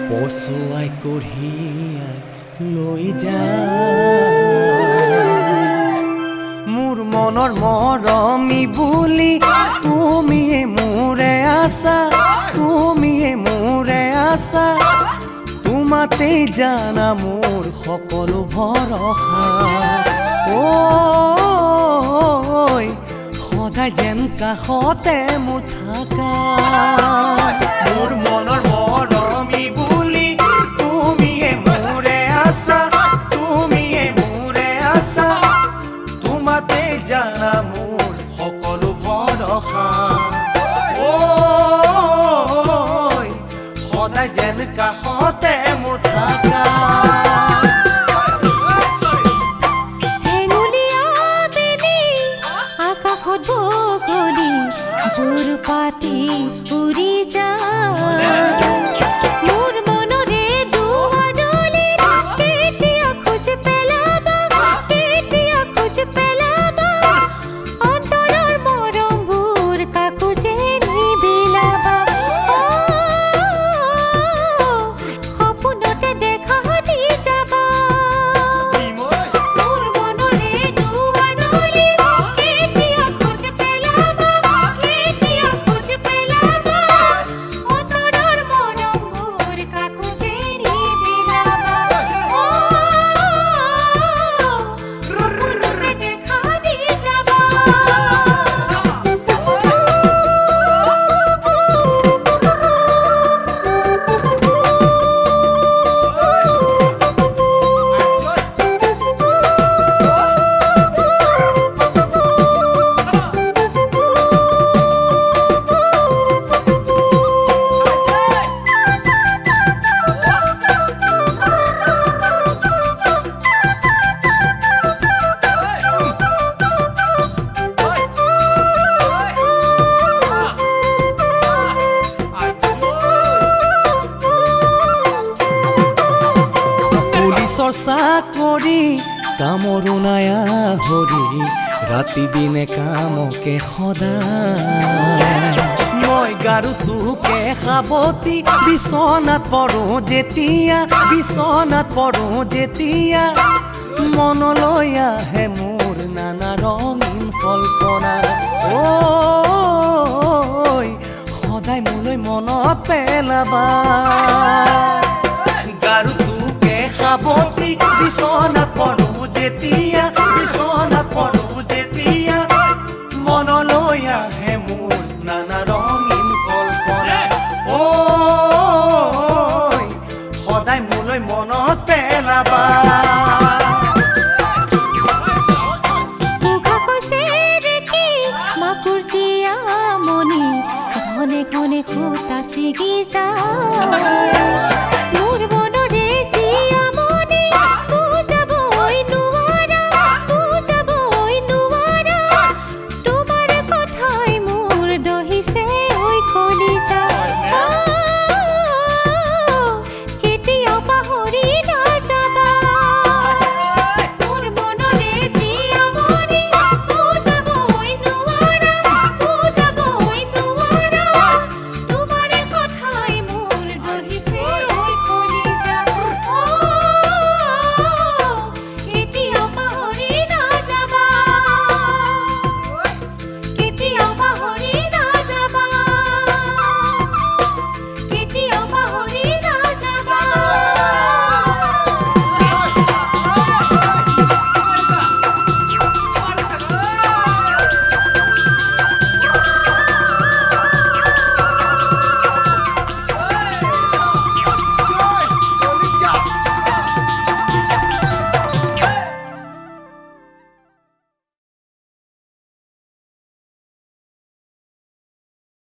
পচুৱাই কঢ়িয়াই লৈ যায় মোৰ মনৰ মৰমী বুলি তুমিয়ে মোৰে আছা তুমিয়ে মোৰে আছা তোমাতেই জানা মোৰ সকলো ভৰসা ঐ সদায় যেন কাষতে মোৰ থাকা মোৰ মনৰ মৰমী বুলি তুমিয়ে মোৰে আছা তুমিয়ে মোৰে আছা তোমাতেই জানা মোৰ সকলো ভৰসা সদায় যেন কাষতে মোৰ থাকা পাতি উৰি যায় মোৰ মনৰে দুৱাৰলে কেতিয়া খোজ পেলাবা অন্তৰৰ মৰমবোৰ কাকো যে নিবিলাবা সপোনতে দেখা দি যাবা মোৰ মনৰে দুৱাৰলে কেতিয়া খোজ পেলাবা চাকৰি কামৰো নাই হৰি ৰাতি দিনে কামকে সদায় মই গাৰু তোকে সাৱতি বিচনাত পৰো যেতিয়া মনলৈ আহে মোৰ নানা ৰঙীন কল্পনা সদায় মোলৈ মনত পেলাবা গাৰু তোকে সাৱতি বিচনাত পৰো যেতিয়া মনলৈ আহে মোৰ নানা ৰঙীন কল্পনা সদায় মোলৈ মনত পেলাবা ঘনে ঘনে খুঁটা ছিগি যায়